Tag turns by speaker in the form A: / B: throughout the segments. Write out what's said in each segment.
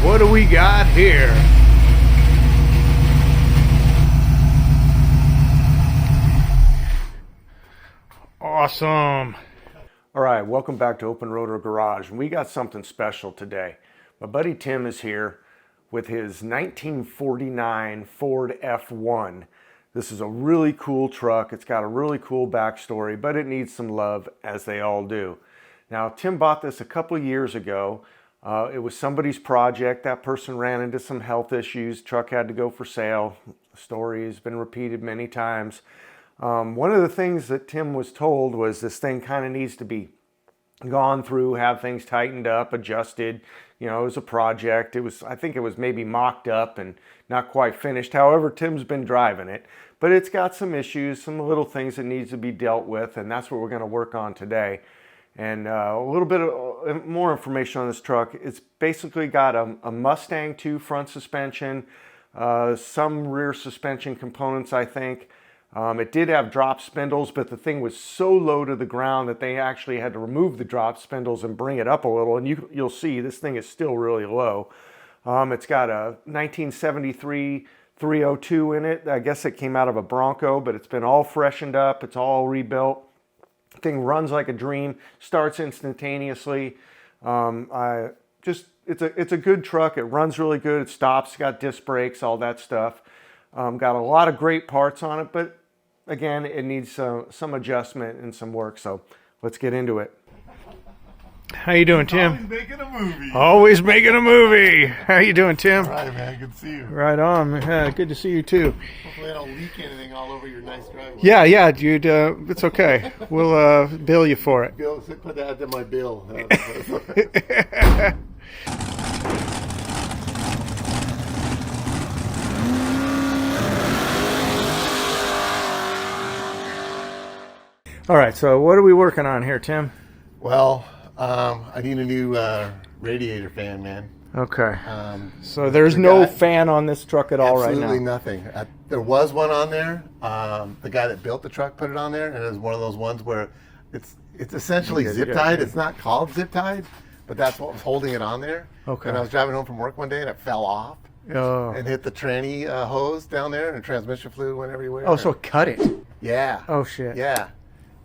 A: What do we got here? Awesome. All right, welcome back to Open Rotor Garage. We got something special today. My buddy Tim is here with his 1949 Ford F1. This is a really cool truck. It's got a really cool backstory, but it needs some love, as they all do. Now, Tim bought this a couple years ago. It was somebody's project. That person ran into some health issues. Truck had to go for sale. The story has been repeated many times. One of the things that Tim was told was this thing kind of needs to be gone through, have things tightened up, adjusted. You know, it was a project. I think it was maybe mocked up and not quite finished. However, Tim's been driving it, but it's got some issues, some little things that needs to be dealt with, and that's what we're going to work on today. And a little bit of more information on this truck. It's basically got a Mustang 2 front suspension, some rear suspension components, I think. It did have drop spindles, but the thing was so low to the ground that they actually had to remove the drop spindles and bring it up a little. And you'll see this thing is still really low. It's got a 1973 302 in it. I guess it came out of a Bronco, but it's been all freshened up. It's all rebuilt. Thing runs like a dream, starts instantaneously. It's a good truck. It runs really good. It stops. It's got disc brakes, all that stuff. Got a lot of great parts on it, but again, it needs some adjustment and some work. So let's get into it. How you doing, Tim?
B: Always making a movie.
A: Always making a movie. How you doing, Tim?
B: All right, man. Good to see you.
A: Right on. Yeah, good to see you too.
B: Hopefully I don't leak anything all over your nice driveway.
A: Yeah, dude. It's okay. We'll bill you for it.
B: Bill, put that in my bill.
A: All right. So what are we working on here, Tim?
B: Well, I need a new radiator fan, man.
A: Okay. So there's no fan on this truck at all right now?
B: Absolutely nothing. There was one on there. The guy that built the truck put it on there, and it was one of those ones where it's essentially zip tied. It's not called zip tied, but that's what was holding it on there.
A: Okay.
B: And I was driving home from work one day, and it fell off.
A: Oh.
B: And hit the tranny hose down there, and the transmission fluid went everywhere.
A: Oh, so it cut it?
B: Yeah.
A: Oh, shit.
B: Yeah.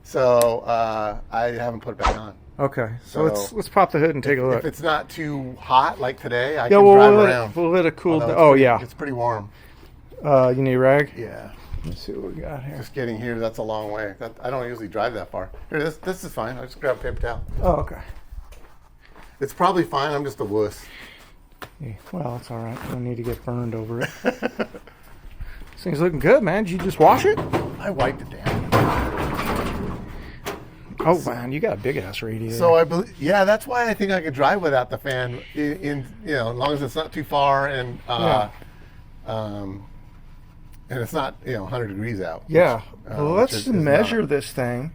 B: So I haven't put it back on.
A: Okay, so let's pop the hood and take a look.
B: If it's not too hot like today, I can drive around.
A: We'll let it cool down.
B: It's pretty warm.
A: You need a rag?
B: Yeah.
A: Let's see what we got here.
B: Just getting here, that's a long way. I don't usually drive that far. Here, this is fine. I'll just grab a paper towel.
A: Oh, okay.
B: It's probably fine. I'm just a wuss.
A: Yeah, well, it's all right. You don't need to get burned over it. This thing's looking good, man. Did you just wash it?
B: I wiped it down.
A: Oh, man, you got a big-ass radiator.
B: So I believe, yeah, that's why I think I could drive without the fan, as long as it's not too far and it's not 100 degrees out.
A: Yeah. Well, let's measure this thing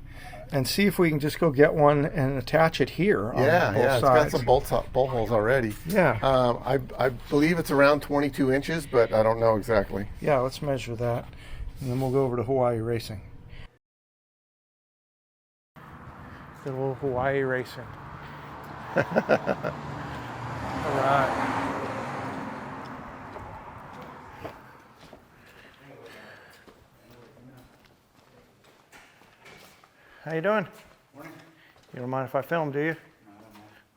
A: and see if we can just go get one and attach it here. On both
B: it's
A: sides.
B: got some bolt holes already.
A: Yeah.
B: I believe it's around 22 inches, but I don't know exactly.
A: Yeah, let's measure that, and then we'll go over to Hawaii Racing. Good old Hawaii Racing. All right. How you doing?
C: Morning.
A: You don't mind if I film, do you?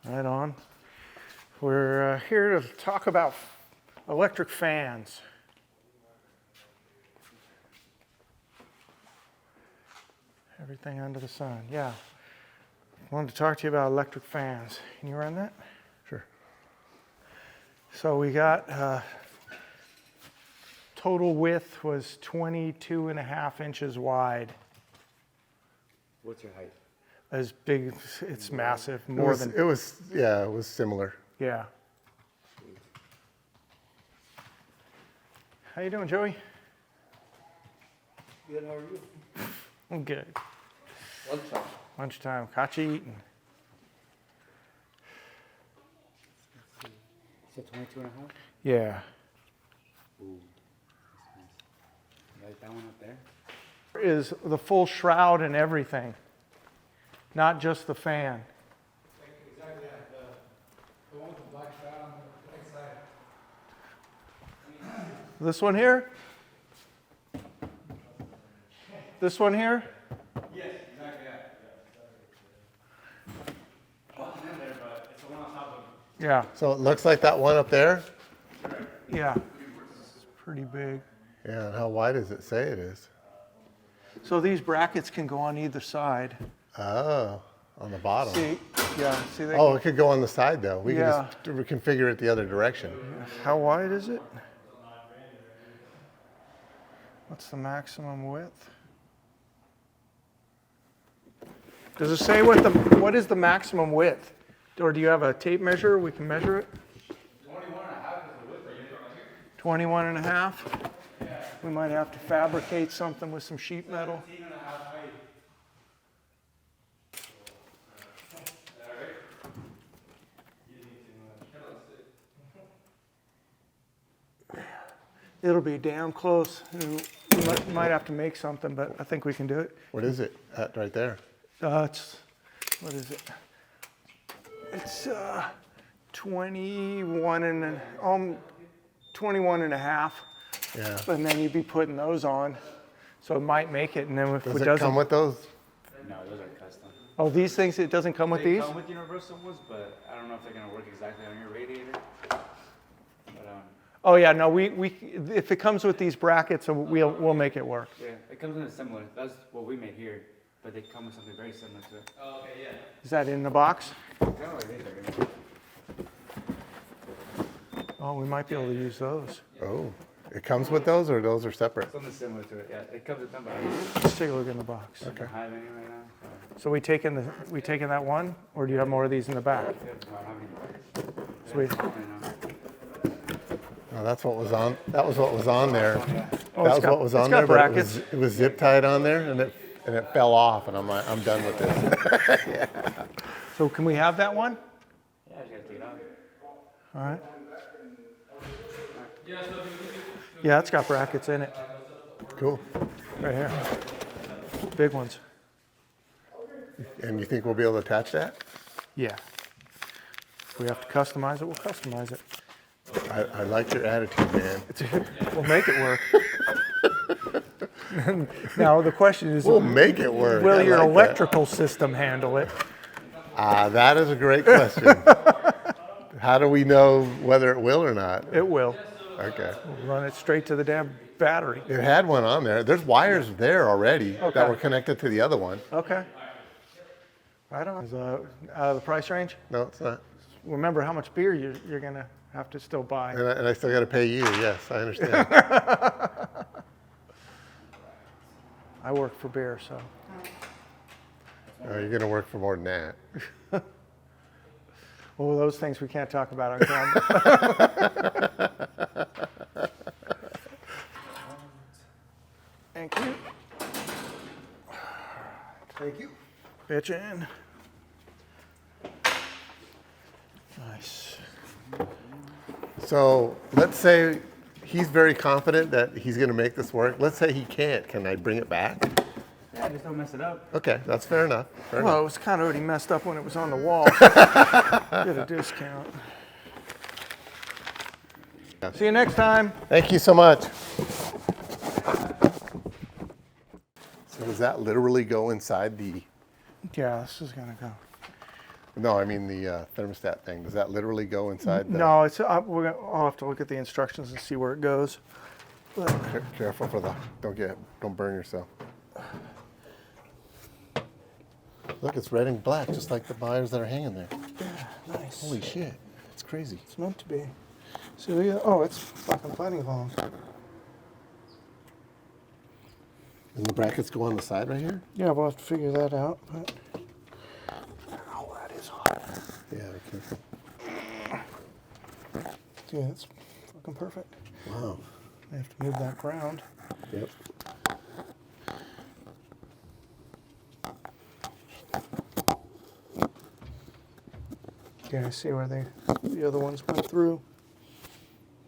A: No, right on. We're here to talk about electric fans. Everything under the sun, yeah. Wanted to talk to you about electric fans. Can you run that? Sure. So we got total width was 22.5 inches wide.
C: What's your height?
A: As big, it's massive.
B: It was similar.
A: Yeah. How you doing, Joey?
C: Good, how are you?
A: I'm good.
C: Lunchtime.
A: Lunchtime, caught you eating.
C: You said 22 and a half?
A: Yeah.
C: Ooh, that's nice. You like that one up there?
A: Is the full shroud and everything, not just the fan.
D: Exactly, the one with the black shroud on
A: This one here? This one here?
C: Yes, exactly, yeah. Nothing in there, but it's the one on top of it.
A: Yeah,
B: So it looks like that one up there.
A: yeah. It's pretty big.
B: Yeah, and how wide does it say it is?
A: So these brackets can go on either side.
B: Oh, on the bottom.
A: See, yeah, see they,
B: Oh, it could go on the side though. We
A: Yeah.
B: can just reconfigure it the other direction.
A: how wide is it? What's the maximum width? Does it say what is the maximum width? Or do you have a tape measure? We can measure it? 21 and a half? We might have to fabricate something with some sheet metal. It'll be damn close. We might have to make something, but I think we can do it.
B: What is it at right there?
A: It's, what is it? It's 21 and a half.
B: Yeah.
A: And then you'd be putting those on. So it might make it, and then if
B: Does
A: it
B: it
A: doesn't.
B: come with those?
C: No, those are custom.
A: Oh, these things, it doesn't come with
C: They
A: these?
C: come with universal ones, but I don't know if they're gonna work exactly on your radiator. But
A: Oh yeah, no, we if it comes with these brackets, we'll make it work.
C: yeah, it comes in a similar. That's what we made here, but they come with something very similar to it. Oh, okay, yeah.
A: Is that in the box?
C: Kind of like these are.
A: Oh, we might be able to use those.
B: Oh, it comes with those or those are separate?
C: Something similar to it. Yeah, it comes with them, but I
A: Let's take a look in the box.
C: don't have any right now.
A: So we taking that one, or do you have more of these in the back?
C: I don't have any.
A: Sweet.
C: Right now.
B: Oh, that's what was on. That was what was on there.
A: Oh,
B: That
A: it's
B: was
A: got-
B: what was
A: it's
B: on
A: got
B: there, but
A: brackets.
B: it was zip tied on there, and it fell off, and I'm like, I'm done with this.
A: So can we have that one?
C: Yeah, I just gotta take it out.
A: All right. Yeah, it's got brackets in it,
B: Cool.
A: right here. Big ones.
B: And you think we'll be able to attach that?
A: Yeah. If we have to customize it, we'll customize it.
B: I like your attitude, man.
A: We'll make it work. Now, the question is,
B: We'll make it work.
A: will
B: I
A: your
B: like that.
A: electrical system handle it?
B: That is a great question. How do we know whether it will or not?
A: It will.
B: Okay.
A: We'll run it straight to the damn battery.
B: It had one on there. There's wires there already
A: Okay.
B: that were connected to the other one.
A: Okay. Right on. Is out of the price range?
B: No, it's not.
A: Remember how much beer you're going to have to still buy.
B: And I still got to pay you. Yes, I understand.
A: I work for beer, so.
B: You're going to work for more than that.
A: Well, those things we can't talk about on camera. Thank you.
B: Thank you.
A: Pitch in. Nice.
B: So let's say he's very confident that he's going to make this work. Let's say he can't. Can I bring it back?
C: Yeah, just don't mess it up.
B: Okay, that's fair enough. Fair
A: Well,
B: enough.
A: it was kind of already messed up when it was on the wall. Get a discount. See you next time.
B: Thank you so much. So does that literally go inside the?
A: Yeah, this is gonna go.
B: No, I mean the thermostat thing. Does that literally go inside the?
A: No, it's. I'll have to look at the instructions and see where it goes.
B: Careful for the. Don't burn yourself. Look, it's red and black, just like the wires that are hanging there.
A: Nice.
B: Holy shit, it's crazy.
A: It's meant to be. So yeah. Oh, it's fucking plenty long.
B: And the brackets go on the side right here?
A: Yeah, we'll have to figure that out. But. Oh, that is hot.
B: Yeah, okay.
A: Yeah, it's fucking perfect.
B: Wow.
A: I have to move that ground.
B: Yep.
A: Yeah, I see where the other ones went through.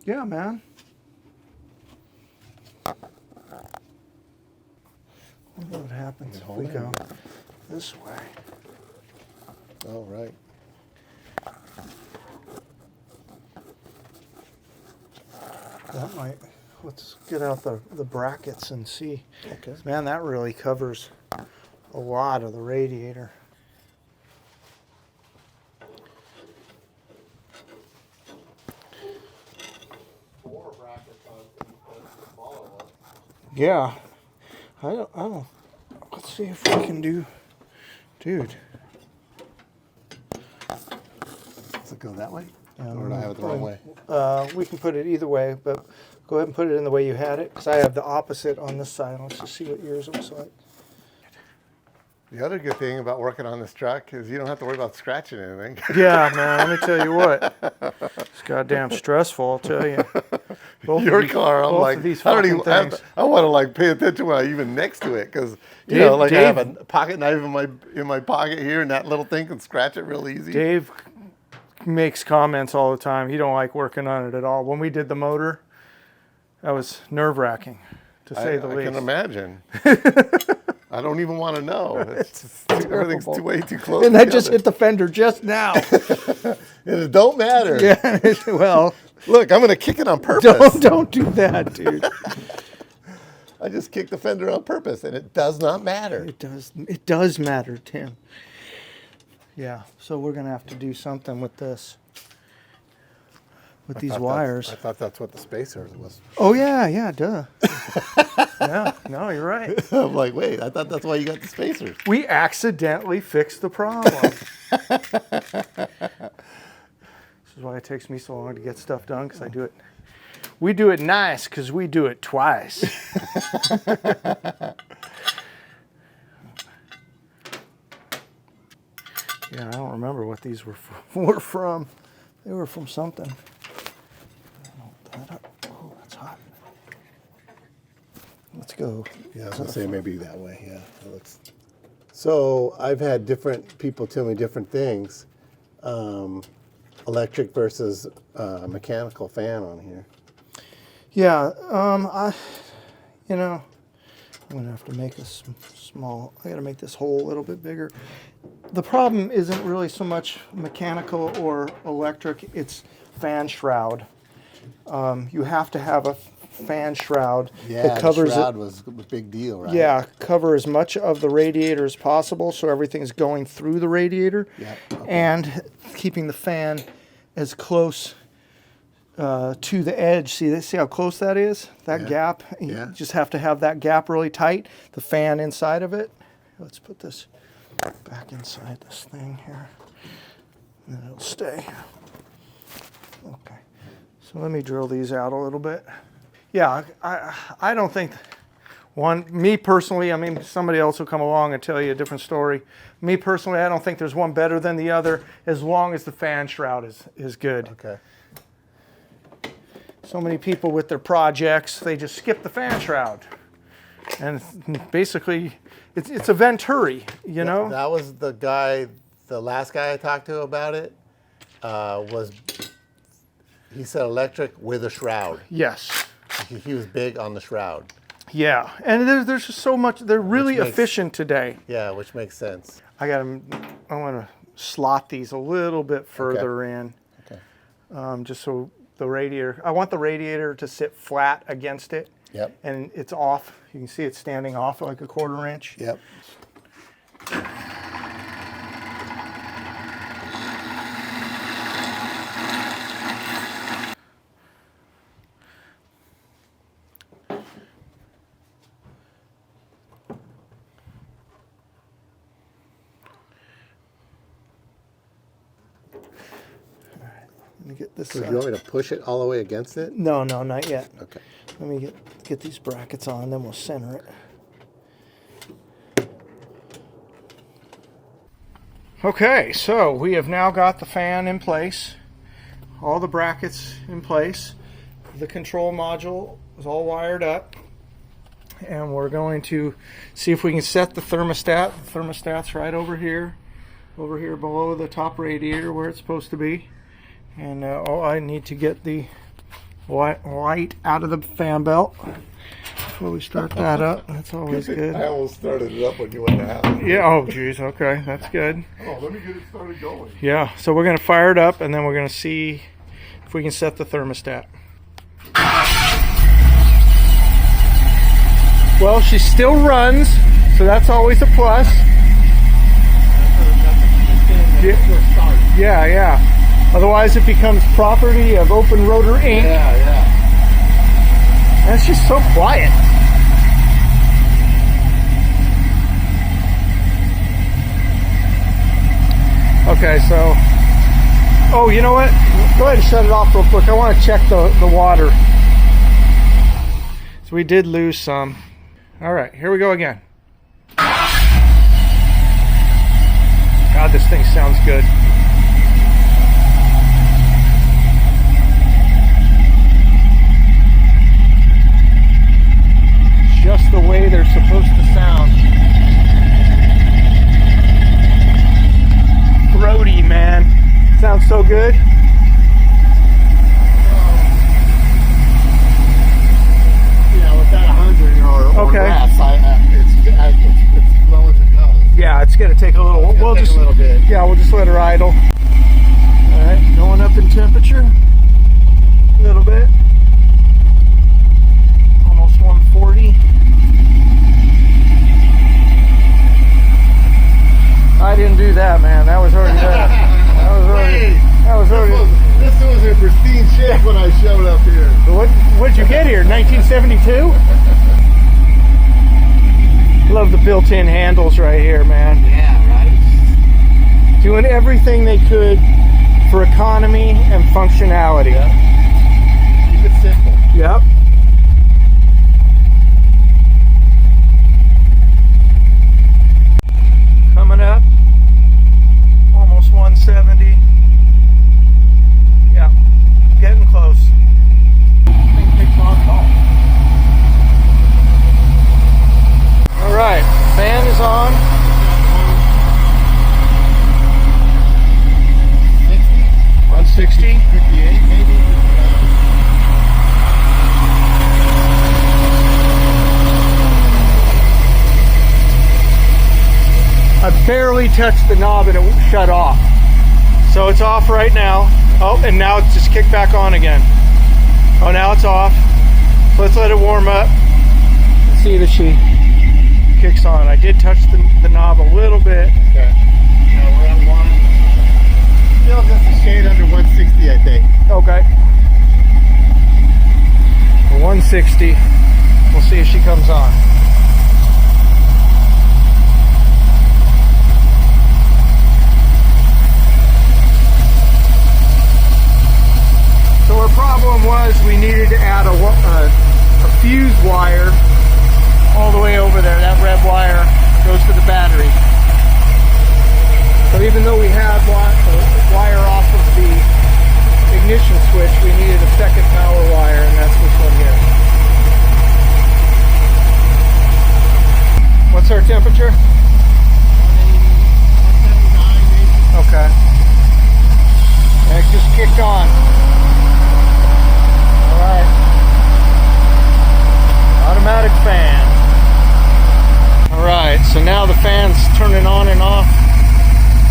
A: Yeah, man. I wonder what happens if we go this way.
B: All right.
D: That might. Let's get out the brackets and see.
B: Okay.
D: Man, that really covers a lot of the radiator. Yeah. I don't. Let's see if we can do. Dude.
B: Does it go that way?
D: Yeah,
B: Or do I have it the wrong way?
D: We can put it either way, but go ahead and put it in the way you had it, because I have the opposite on this side. Let's just see what yours looks like.
B: The other good thing about working on this truck is you don't have to worry about scratching anything.
D: Yeah, man, let me tell you what. It's goddamn stressful, I'll tell you. Both
B: Your
D: of these,
B: car, I'm
D: both
B: like,
D: of these
B: I don't
D: fucking
B: even. I, have
D: things.
B: to, I want to like pay attention when I even next to it because you
D: Dave-
B: know, like I have
D: Dave-
B: a pocket knife in my pocket here, and that little thing can scratch it real easy.
D: Dave makes comments all the time. He don't like working on it at all. When we did the motor, that was nerve-wracking, to say the
B: I
D: least.
B: can imagine. I don't even want to know. Everything's
D: terrible.
B: way too close.
D: And that just
B: together.
D: hit the fender just now.
B: And it don't matter.
D: Yeah, well,
B: Look, I'm gonna kick it on purpose.
D: don't do that, dude.
B: I just kicked the fender on purpose, and it does not matter.
D: It does matter, Tim. Yeah, so we're gonna have to do something with this. With these wires.
B: I thought that's what the spacer was.
D: Oh yeah, duh. Yeah, no, you're right.
B: I'm like, wait, I thought that's why you got the spacers.
D: We accidentally fixed the problem. This is why it takes me so long to get stuff done, because I do it. We do it nice because we do it twice. Yeah, I don't remember what these were from. They were from something. Oh, that's hot. Let's go.
B: Yeah, I was gonna say maybe that way. Yeah, that looks. So I've had different people tell me different things. Electric versus mechanical fan on here.
D: Yeah, I'm gonna have to make this small. I gotta make this hole a little bit bigger. The problem isn't really so much mechanical or electric, it's fan shroud. You have to have a fan shroud that covers
B: shroud was a big deal, right?
D: Yeah, cover as much of the radiator as possible so everything's going through the radiator.
B: Yeah, okay.
D: And keeping the fan as close to the edge. See how close that is? That
B: Yeah.
D: gap?
B: Yeah.
D: You just have to have that gap really tight. The fan inside of it. Let's put this back inside this thing here. And then it'll stay. Okay. So let me drill these out a little bit. Yeah, I don't think me personally, I mean, somebody else will come along and tell you a different story. Me personally, I don't think there's one better than the other as long as the fan shroud is good.
B: Okay.
D: So many people with their projects, they just skip the fan shroud. And basically, it's a Venturi, you know?
B: That was the last guy I talked to about it. He said electric with a shroud.
D: Yes.
B: He was big on the shroud.
D: Yeah. And there's just so much, they're really
B: Which makes-
D: efficient today.
B: Yeah, which makes sense.
D: I want to slot these a little bit further in.
B: Okay.
D: Just so I want the radiator to sit flat against it.
B: Yep.
D: And it's off. You can see it standing off like a 1/4 inch.
B: Yep.
D: Let me get this.
B: So do you want me to push it all the way against it?
D: No, not yet.
B: Okay.
D: Let me get these brackets on, then we'll center it. Okay, so we have now got the fan in place, all the brackets in place. The control module is all wired up, and we're going to see if we can set the thermostat. The thermostat's right over here below the top radiator where it's supposed to be. And I need to get the light out of the fan belt before we start that up. That's always good.
B: I almost started it up when you went to house.
D: Yeah, oh geez, okay, that's good.
B: Oh, let me get it started going.
D: Yeah, so we're gonna fire it up and then we're gonna see if we can set the thermostat. Well, she still runs, so that's always a plus. Yeah, yeah. Otherwise, it becomes property of Open Rotor Inc.
B: Yeah.
D: That's just so quiet. Okay, so... Oh, you know what? Go ahead and shut it off real quick. I want to check the water. So we did lose some. All right, here we go again. God, this thing sounds good. Just the way they're supposed to sound. Throaty, man. Sounds so good.
B: With that 100 or
D: Okay.
B: less, it's low as it goes.
D: Yeah, it's gonna take a little.
B: We'll
D: just
B: a little bit.
D: Yeah, we'll just let her idle. All right, going up in temperature a little bit. Almost 140. I didn't do that, man. That was already there.
B: This was in pristine shape when I showed up here.
D: What'd you get here? 1972? Love the built-in handles right here, man.
B: Yeah, right?
D: Doing everything they could for economy and functionality.
B: Yeah. Keep it simple.
D: Yep. Coming up. Almost 170. Yeah. Getting close.
B: Thing takes on call.
D: All right. Fan is on.
B: 60?
D: 160.
B: 58 maybe?
D: I barely touched the knob and it shut off. So it's off right now. Oh, and now it's just kicked back on again. Oh, now it's off. So let's let it warm up. Let's see that she kicks on. I did touch the knob a little bit.
B: Okay. Now we're at one. Still just a shade under 160, I think.
D: Okay. 160. We'll see if she comes on. So our problem was we needed to add a fuse wire all the way over there. That red wire goes to the battery. So even though we had wire off of the ignition switch, we needed a second power wire, and that's this one here. What's our temperature?
B: 179 maybe.
D: Okay. And it just kicked on. All right. Automatic fan. All right, so now the fan's turning on and off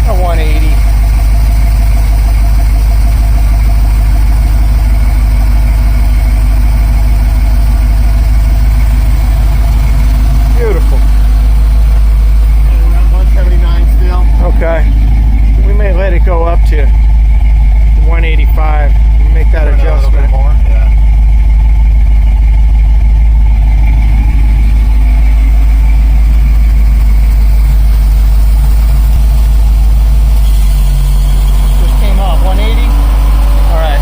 D: at 180. Beautiful.
B: And around 179 still.
D: Okay. We may let it go up to 185 and make that
B: Turn it a little bit
D: adjustment.
B: more. Yeah.
D: Just came off 180. All right.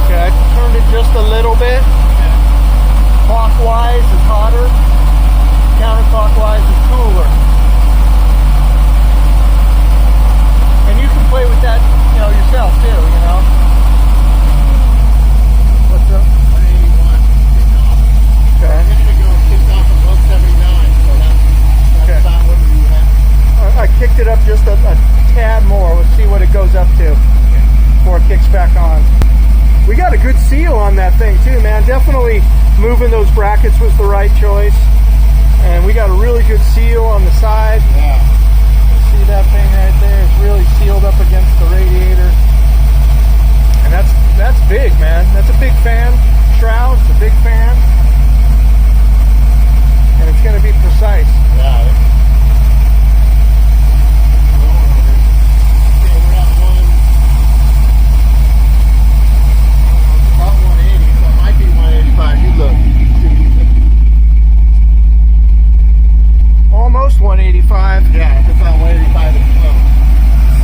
D: Okay, I turned it just a little bit. Clockwise is hotter. Counterclockwise is cooler. And you can play with that, yourself too, What's up?
B: 181.
D: Okay.
B: I'm going to go kicked off at 179, so that's
D: Okay.
B: about what we have.
D: I kicked it up just a tad more. Let's see what it goes up to before it kicks back on. We got a good seal on that thing too, man. Definitely moving those brackets was the right choice. And we got a really good seal on the side.
B: Yeah.
D: See that thing right there? It's really sealed up against the radiator. And that's big, man. That's a big fan.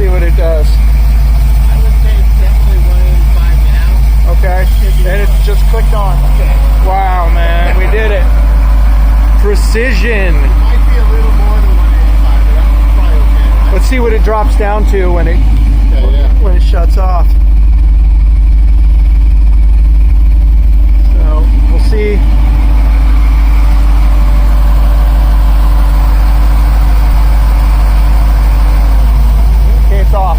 D: see what it does.
B: I would say it's definitely 185 now.
D: Okay, and it's just clicked on. Wow, man, we did it. Precision.
B: Might be a little more than 185, but that's probably okay, right?
D: Let's see what it drops down to when it
B: Okay, yeah.
D: when it shuts off. So we'll see. Okay, it's off.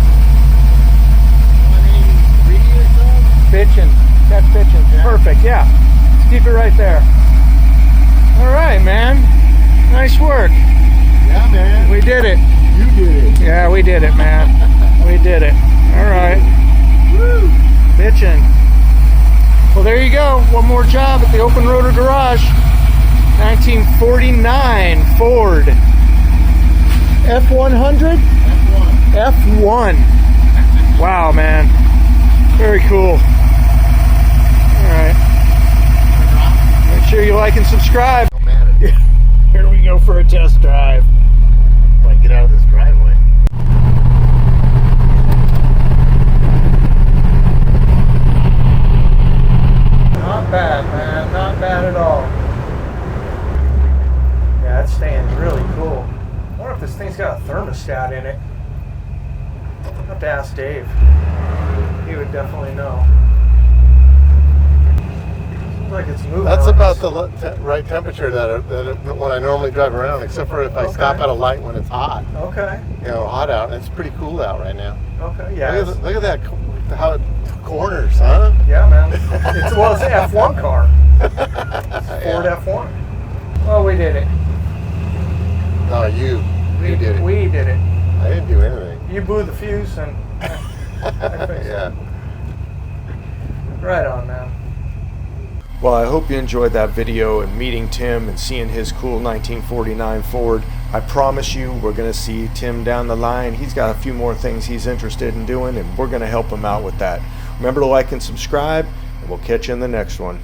B: 183 or so?
D: Bitchin'. That's bitchin'. Perfect, yeah. Let's keep it right there. All right, man. Nice work.
B: Yeah, man.
D: We did it.
B: You did it.
D: Yeah, we did it, man. We did it. All right.
B: Woo!
D: Bitchin'. Well, there you go. One more job at the Open Rotor Garage. 1949 Ford F100?
B: F1.
D: F1. Wow, man. Very cool. All right. Make sure you like and subscribe.
B: Don't matter.
D: Here we go for a test drive.
B: Like, get out of this driveway.
D: Not bad, man. Not bad at all. Yeah, that stands really cool. I wonder if this thing's got a thermostat in it. I'll have to ask Dave. He would definitely know. Seems like it's moving.
B: That's
D: on
B: about
D: us.
B: the right temperature when I normally drive around, except for if I stop at a light when it's hot.
D: Okay.
B: You know, hot out, and it's pretty cool out right now.
D: Okay. Yeah.
B: Look at that, how it corners, huh?
D: Yeah, man. It's an F1 car. Ford
B: Yeah.
D: F1. Well, we did it.
B: No, you did it.
D: We did it.
B: I didn't do anything.
D: You blew the fuse and I fixed it.
B: Yeah.
D: Right on, man.
A: Well, I hope you enjoyed that video and meeting Tim and seeing his cool 1949 Ford. I promise you we're going to see Tim down the line. He's got a few more things he's interested in doing, and we're going to help him out with that. Remember to like and subscribe, and we'll catch you in the next one.